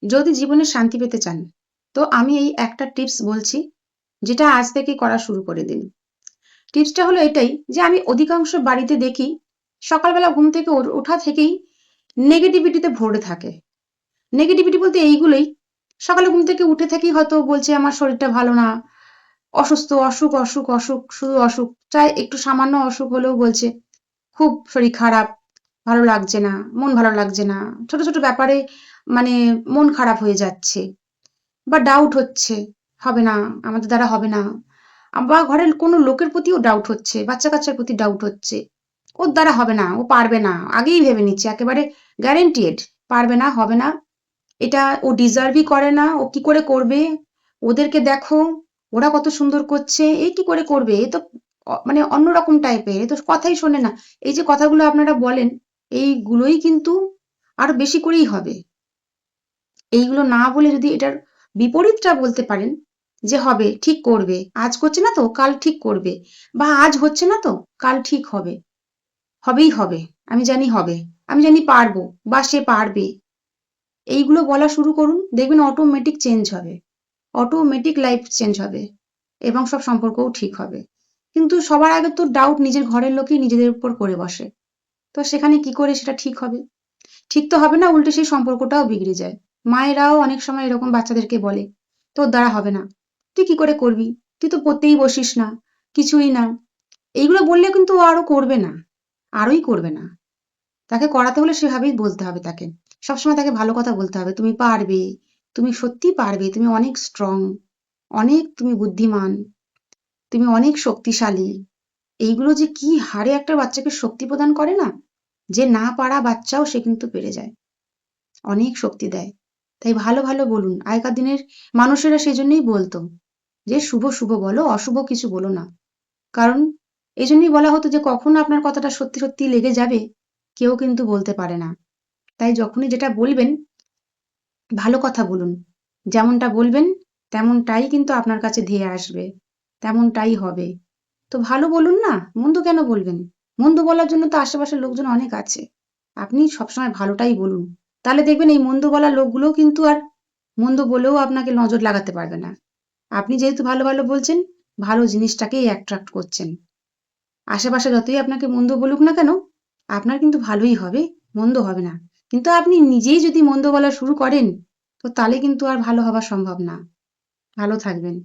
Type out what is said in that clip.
যদি জীবনে শান্তি পেতে চান, তো আমি এই একটা টিপস বলছি, যেটা আজ থেকেই করা শুরু করে দিন। টিপসটা হলো এটাই যে আমি অধিকাংশ বাড়িতে দেখি সকালবেলা ঘুম থেকে ওঠা থেকেই নেগেটিভিটিতে ভরে থাকে। নেগেটিভিটি বলতে এইগুলোই, সকালে ঘুম থেকে উঠে থেকেই হয়তো বলছে আমার শরীরটা ভালো না, অসুস্থ, অসুখ, অসুখ, অসুখ, শুধু অসুখ। চাই একটু সামান্য অসুখ হলেও বলছে খুব শরীর খারাপ, ভালো লাগছে না, মন ভালো লাগছে না। ছোট, ছোট ব্যাপারে মানে মন খারাপ হয়ে যাচ্ছে বা ডাউট হচ্ছে, হবে না, আমাদের দ্বারা হবে না। বা ঘরের কোনো লোকের প্রতিও ডাউট হচ্ছে, বাচ্চা-কাচ্চার প্রতি ডাউট হচ্ছে। ওর দ্বারা হবে না, ও পারবে না। আগেই ভেবে নিচ্ছে একেবারে গ্যারান্টেড পারবে না, হবে না। এটা ও ডিজার্ভই করে না, ও কি করে করবে? ওদেরকে দেখো, ওরা কত সুন্দর করছে, এ কি করে করবে? এ তো মানে অন্যরকম টাইপের, এ তো কথাই শোনে না। এই যে কথাগুলো আপনারা বলেন, এইগুলোই কিন্তু আরো বেশি করেই হবে। এইগুলো না বলে যদি এটার বিপরীতটা বলতে পারেন যে হবে, ঠিক করবে। আজ করছে না তো কাল ঠিক করবে। বা আজ হচ্ছে না তো কাল ঠিক হবে। হবেই হবে। আমি জানি হবে। আমি জানি পারবো বা সে পারবে। এইগুলো বলা শুরু করুন, দেখবেন অটোমেটিক চেঞ্জ হবে। অটোমেটিক লাইফ চেঞ্জ হবে এবং সব সম্পর্কও ঠিক হবে। কিন্তু সবার আগে তো ডাউট নিজের ঘরের লোকই নিজেদের উপর করে বসে। তো সেখানে কি করে সেটা ঠিক হবে? ঠিক তো হবে না, উল্টে সেই সম্পর্কটাও বিগড়ে যায়। মায়েরাও অনেক সময় এরকম বাচ্চাদেরকে বলে, তোর দ্বারা হবে না, তুই কি করে করবি, তুই তো পড়তেই বসিস না, কিছুই না। এইগুলো বললে কিন্তু ও আরো করবে না, আরোই করবে না। তাকে করাতে হলে সেভাবেই বলতে হবে তাকে। সবসময় তাকে ভালো কথা বলতে হবে, তুমি পারবে, তুমি সত্যি পারবে, তুমি অনেক স্ট্রং, অনেক তুমি বুদ্ধিমান, তুমি অনেক শক্তিশালী। এইগুলো যে কি হারে একটা বাচ্চাকে শক্তি প্রদান করে না, যে না পারা বাচ্চাও সে কিন্তু পেরে যায়, অনেক শক্তি দেয়। তাই ভালো, ভালো বলুন। আগেকার দিনের মানুষেরা সেজন্যই বলতো যে শুভ, শুভ বলো, অশুভ কিছু বলো না। কারণ এজন্যই বলা হতো যে কখন আপনার কথাটা সত্যি, সত্যি লেগে যাবে কেউ কিন্তু বলতে পারে না। তাই যখনই যেটা বলবেন ভালো কথা বলুন। যেমনটা বলবেন তেমনটাই কিন্তু আপনার কাছে ধেয়ে আসবে। তেমনটাই হবে। তো ভালো বলুন না, মন্দ কেন বলবেন? মন্দ বলার জন্য তো আশেপাশের লোকজন অনেক আছে। আপনি সবসময় ভালোটাই বলুন। তাহলে দেখবেন এই মন্দ বলা লোকগুলোও কিন্তু আর মন্দ বলেও আপনাকে নজর লাগাতে পারবে না। আপনি যেহেতু ভালো, ভালো বলছেন, ভালো জিনিসটাকেই অ্যাট্রাক্ট করছেন। আশেপাশে যতই আপনাকে মন্দ বলুক না কেন, আপনার কিন্তু ভালোই হবে, মন্দ হবে না। কিন্তু আপনি নিজেই যদি মন্দ বলা শুরু করেন, তো তাহলে কিন্তু আর ভালো হওয়া সম্ভব না। ভালো থাকবেন।